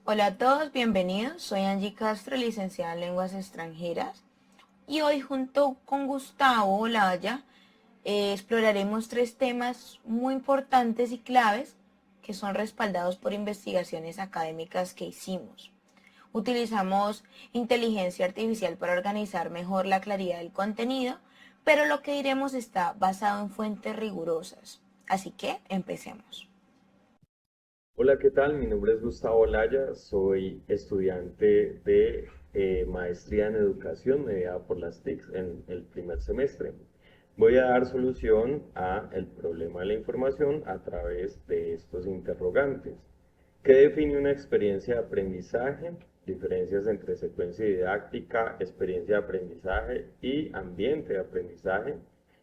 Hola a todos, bienvenidos. Soy Angie Castro, licenciada en Lenguas Extranjeras. Y hoy junto con Gustavo Olaya exploraremos tres temas muy importantes y claves que son respaldados por investigaciones académicas que hicimos. Utilizamos inteligencia artificial para organizar mejor la claridad del contenido, pero lo que diremos está basado en fuentes rigurosas. Así que empecemos. Hola, ¿qué tal? Mi nombre es Gustavo Laya, soy estudiante de maestría en educación mediada por las TICs en el primer semestre. Voy a dar solución a el problema de la información a través de estos interrogantes. ¿Qué define una experiencia de aprendizaje? Diferencias entre secuencia didáctica, experiencia de aprendizaje y ambiente de aprendizaje.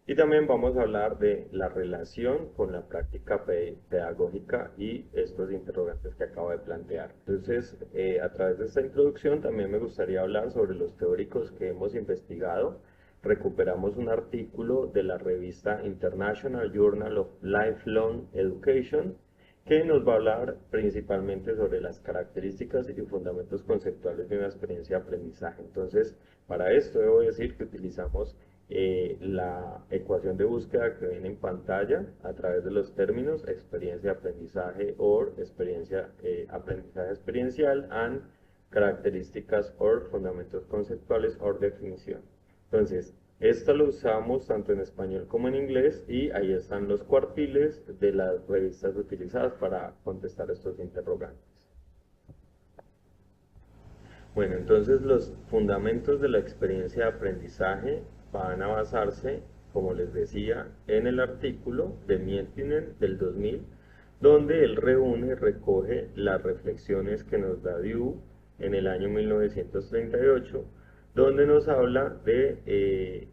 Y también vamos a hablar de la relación con la práctica pedagógica y estos interrogantes que acabo de plantear. Entonces, a través de esta introducción también me gustaría hablar sobre los teóricos que hemos investigado. Recuperamos un artículo de la revista International Journal of Lifelong Education que nos va a hablar principalmente sobre las características y fundamentos conceptuales de una experiencia de aprendizaje. Entonces, para esto debo decir que utilizamos la ecuación de búsqueda que ven en pantalla a través de los términos experiencia de aprendizaje or experiencia aprendizaje experiencial and características or fundamentos conceptuales or definición. Entonces, esto lo usamos tanto en español como en inglés y ahí están los cuartiles de las revistas utilizadas para contestar estos interrogantes. Bueno, entonces los fundamentos de la experiencia de aprendizaje van a basarse, como les decía, en el artículo de Miettinen del 2000, donde él reúne, recoge las reflexiones que nos da Dewey en el año 1938, donde nos habla de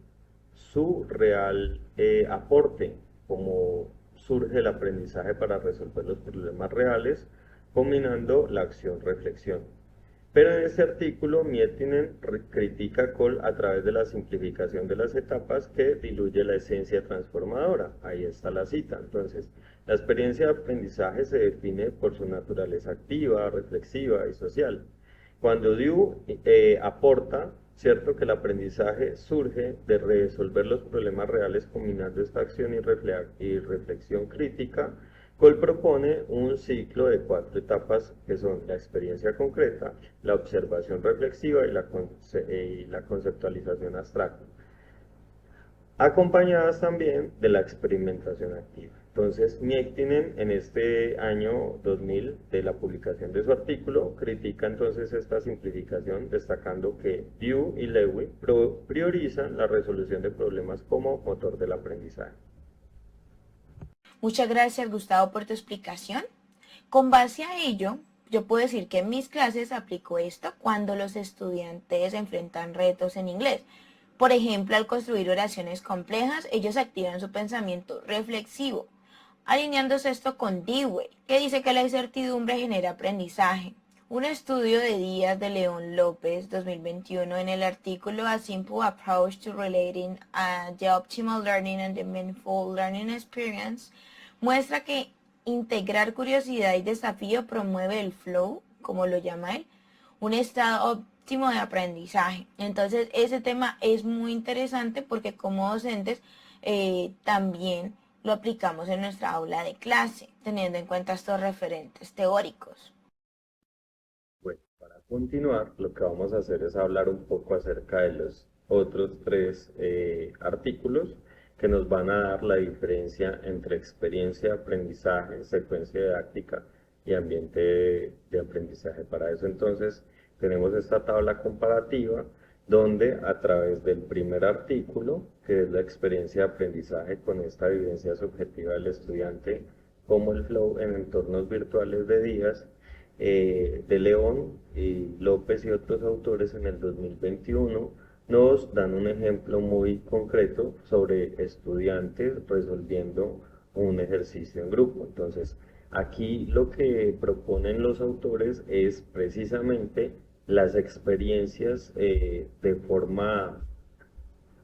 su real aporte, como surge el aprendizaje para resolver los problemas reales, combinando la acción-reflexión. Pero en este artículo Miettinen critica a Cole a través de la simplificación de las etapas que diluye la esencia transformadora. Ahí está la cita. Entonces, la experiencia de aprendizaje se define por su naturaleza activa, reflexiva y social. Cuando Dewey aporta, cierto que el aprendizaje surge de resolver los problemas reales combinando esta acción y reflexión crítica, Cole propone un ciclo de 4 etapas que son la experiencia concreta, la observación reflexiva y la conceptualización abstracta, acompañadas también de la experimentación activa. Entonces, Miettinen en este año 2000 de la publicación de su artículo critica entonces esta simplificación destacando que Dewey y Lewy priorizan la resolución de problemas como motor del aprendizaje. Muchas gracias, Gustavo, por tu explicación. Con base a ello, yo puedo decir que en mis clases aplico esto cuando los estudiantes enfrentan retos en inglés. Por ejemplo, al construir oraciones complejas, ellos activan su pensamiento reflexivo, alineándose esto con Dewey, que dice que la incertidumbre genera aprendizaje. Un estudio de Díaz de León López 2021 en el artículo A Simple Approach to Relating the Optimal Learning and the Meaningful Learning Experience muestra que integrar curiosidad y desafío promueve el flow, como lo llama él, un estado óptimo de aprendizaje. Entonces, ese tema es muy interesante porque como docentes también lo aplicamos en nuestra aula de clase, teniendo en cuenta estos referentes teóricos. Bueno, para continuar, lo que vamos a hacer es hablar un poco acerca de los otros 3 artículos que nos van a dar la diferencia entre experiencia de aprendizaje, secuencia didáctica y ambiente de aprendizaje. Para eso entonces tenemos esta tabla comparativa donde a través del primer artículo, que es la experiencia de aprendizaje con esta vivencia subjetiva del estudiante, como el flow en entornos virtuales de días, de León y López y otros autores en el 2021 nos dan un ejemplo muy concreto sobre estudiantes resolviendo un ejercicio en grupo. Entonces, aquí lo que proponen los autores es precisamente las experiencias de forma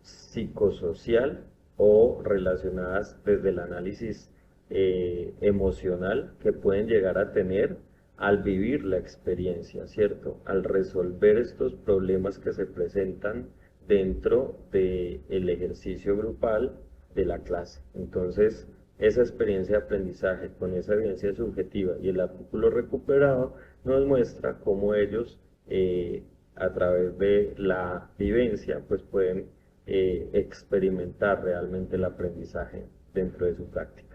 psicosocial o relacionadas desde el análisis emocional que pueden llegar a tener al vivir la experiencia, ¿cierto? Al resolver estos problemas que se presentan dentro del ejercicio grupal de la clase. Entonces, esa experiencia de aprendizaje con esa evidencia subjetiva y el artículo recuperado nos muestra cómo ellos, a través de la vivencia, pues pueden experimentar realmente el aprendizaje dentro de su práctica.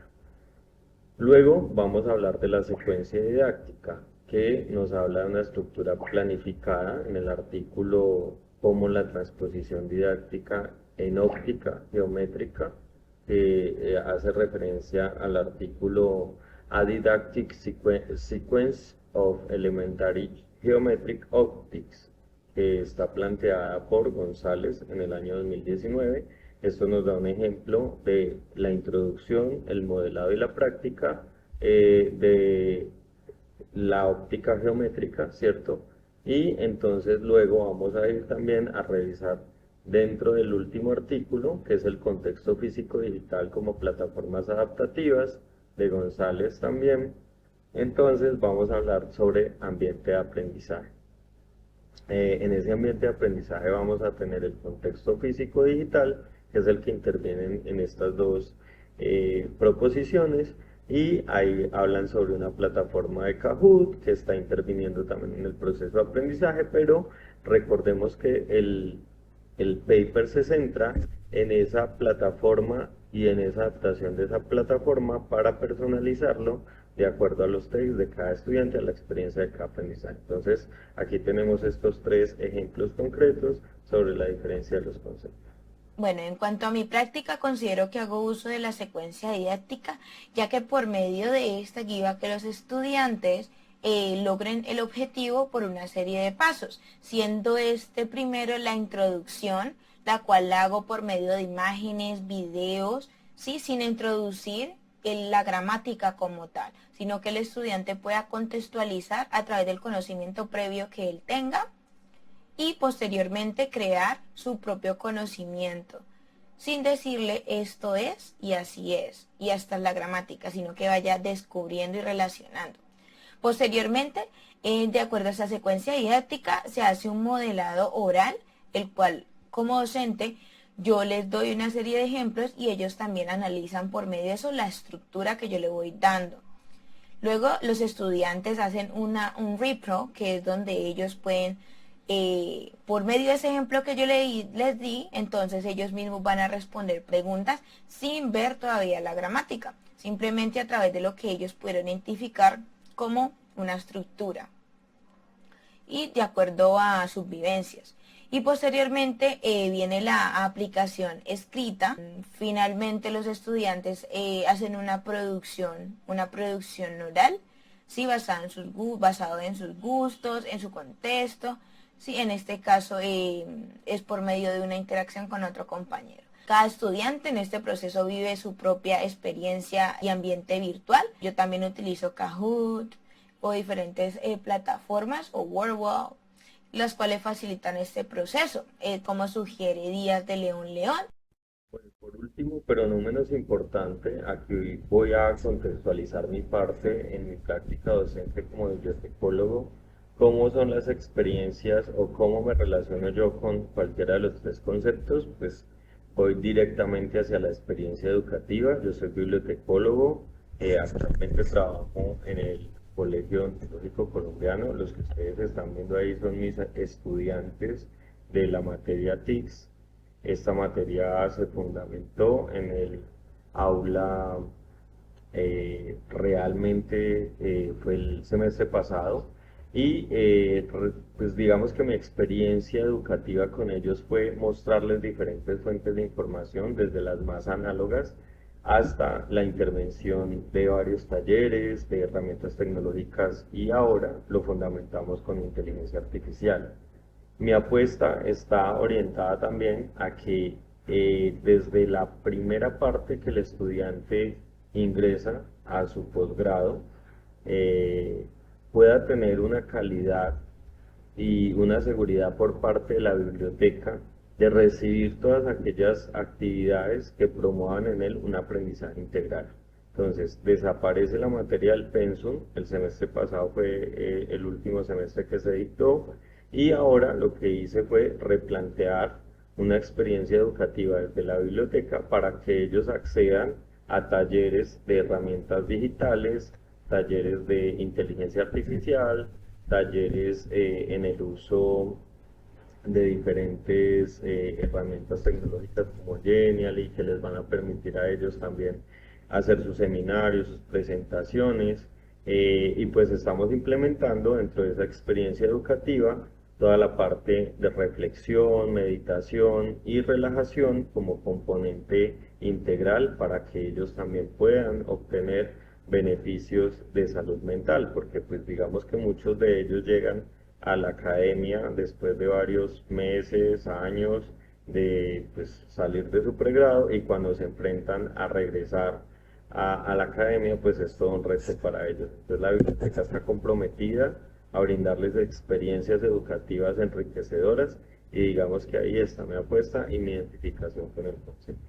Luego vamos a hablar de la secuencia didáctica, que nos habla de una estructura planificada en el artículo como la transposición didáctica en óptica geométrica, que hace referencia al artículo A Didactic Sequence of Elementary Geometric Optics, que está planteada por González en el año 2019. Esto nos da un ejemplo de la introducción, el modelado y la práctica de la óptica geométrica, ¿cierto? Y entonces luego vamos a ir también a revisar dentro del último artículo, que es el contexto físico digital como plataformas adaptativas, de González también. Entonces vamos a hablar sobre ambiente de aprendizaje. En ese ambiente de aprendizaje vamos a tener el contexto físico digital, que es el que interviene en estas dos proposiciones, y ahí hablan sobre una plataforma de Kahoot que está interviniendo también en el proceso de aprendizaje, pero recordemos que el paper se centra en esa plataforma y en esa adaptación de esa plataforma para personalizarlo de acuerdo a los takes de cada estudiante, a la experiencia de cada aprendizaje. Entonces, aquí tenemos estos tres ejemplos concretos sobre la diferencia de los conceptos. Bueno, en cuanto a mi práctica, considero que hago uso de la secuencia didáctica, ya que por medio de esta guía a que los estudiantes logren el objetivo por una serie de pasos, siendo este primero la introducción, la cual la hago por medio de imágenes, videos, ¿sí? Sin introducir la gramática como tal, sino que el estudiante pueda contextualizar a través del conocimiento previo que él tenga y posteriormente crear su propio conocimiento, sin decirle esto es y así es, y hasta la gramática, sino que vaya descubriendo y relacionando. Posteriormente, de acuerdo a esa secuencia didáctica, se hace un modelado oral, el cual como docente yo les doy una serie de ejemplos y ellos también analizan por medio de eso la estructura que yo le voy dando. Luego los estudiantes hacen un repro, que es donde ellos pueden, por medio de ese ejemplo que yo les di, entonces ellos mismos van a responder preguntas sin ver todavía la gramática, simplemente a través de lo que ellos pudieron identificar como una estructura y de acuerdo a sus vivencias. Y posteriormente viene la aplicación escrita. Finalmente los estudiantes hacen una producción oral, ¿sí? Basado en sus gustos, en su contexto. Sí, en este caso es por medio de una interacción con otro compañero. Cada estudiante en este proceso vive su propia experiencia y ambiente virtual. Yo también utilizo Kahoot o diferentes plataformas o Wordwall, las cuales facilitan este proceso, como sugiere Díaz de León. Bueno, por último, pero no menos importante, aquí voy a contextualizar mi parte en mi práctica docente como bibliotecólogo, cómo son las experiencias o cómo me relaciono yo con cualquiera de los tres conceptos. Pues voy directamente hacia la experiencia educativa. Yo soy bibliotecólogo, actualmente trabajo en el Colegio Ontológico Colombiano. Los que ustedes están viendo ahí son mis estudiantes de la materia TICS. Esta materia se fundamentó en el aula, realmente fue el semestre pasado, y pues digamos que mi experiencia educativa con ellos fue mostrarles diferentes fuentes de información, desde las más análogas hasta la intervención de varios talleres, de herramientas tecnológicas, y ahora lo fundamentamos con inteligencia artificial. Mi apuesta está orientada también a que desde la primera parte que el estudiante ingresa a su posgrado, eh, pueda tener una calidad y una seguridad por parte de la biblioteca de recibir todas aquellas actividades que promuevan en él un aprendizaje integral. Entonces, desaparece la materia del pensum. El semestre pasado fue el último semestre que se dictó y ahora lo que hice fue replantear una experiencia educativa desde la biblioteca para que ellos accedan a talleres de herramientas digitales, talleres de inteligencia artificial, talleres en el uso de diferentes herramientas tecnológicas como Genially, que les van a permitir a ellos también hacer sus seminarios, sus presentaciones, y pues estamos implementando dentro de esa experiencia educativa toda la parte de reflexión, meditación y relajación como componente integral para que ellos también puedan obtener beneficios de salud mental, porque pues digamos que muchos de ellos llegan a la academia después de varios meses, años de pues, salir de su pregrado y cuando se enfrentan a regresar a la academia, pues es todo un reto para ellos. Entonces la biblioteca está comprometida a brindarles experiencias educativas enriquecedoras y digamos que ahí está mi apuesta y mi identificación con el concepto.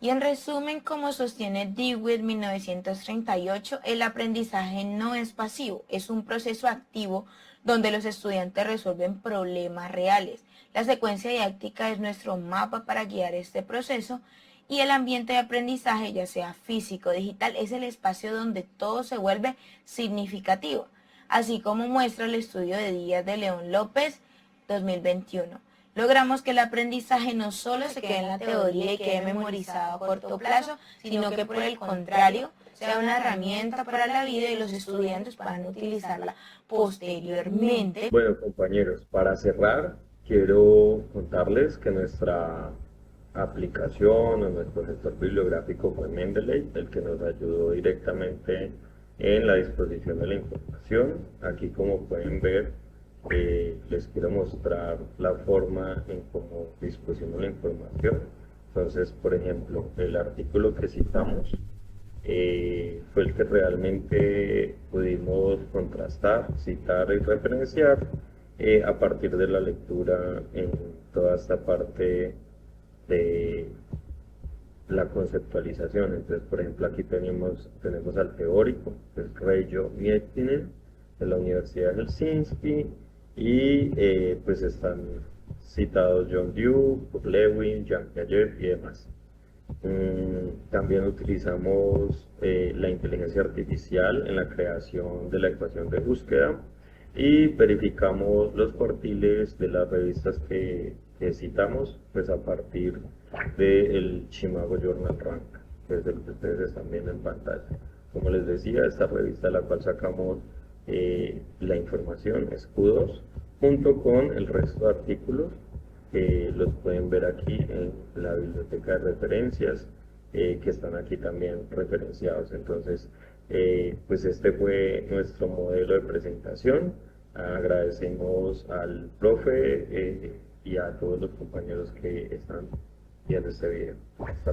Y en resumen, como sostiene DeWitt 1938, el aprendizaje no es pasivo, es un proceso activo donde los estudiantes resuelven problemas reales. La secuencia didáctica es nuestro mapa para guiar este proceso y el ambiente de aprendizaje, ya sea físico o digital, es el espacio donde todo se vuelve significativo, así como muestra el estudio de Díaz de León López 2021. Logramos que el aprendizaje no solo se quede en la teoría y quede memorizado a corto plazo, sino que por el contrario sea una herramienta para la vida y los estudiantes puedan utilizarla posteriormente. Bueno, compañeros, para cerrar, quiero contarles que nuestra aplicación o nuestro gestor bibliográfico fue Mendeley, el que nos ayudó directamente en la disposición de la información. Aquí, como pueden ver, les quiero mostrar la forma en cómo dispusimos la información. Entonces, por ejemplo, el artículo que citamos fue el que realmente pudimos contrastar, citar y referenciar a partir de la lectura en toda esta parte de la conceptualización. Entonces, por ejemplo, aquí tenemos al teórico, que es Reijo Miettinen, de la Universidad de Helsinki, y pues están citados John Dewey, Lewin, Jean Piaget y demás. También utilizamos la inteligencia artificial en la creación de la ecuación de búsqueda y verificamos los cuartiles de las revistas que citamos pues a partir del Chicago Journal Rank, que es el que ustedes están viendo en pantalla. Como les decía, esta revista de la cual sacamos la información es Q2 junto con el resto de artículos. Los pueden ver aquí en la biblioteca de referencias, que están aquí también referenciados. Entonces, pues este fue nuestro modelo de presentación. Agradecemos al profe y a todos los compañeros que están viendo este video. Hasta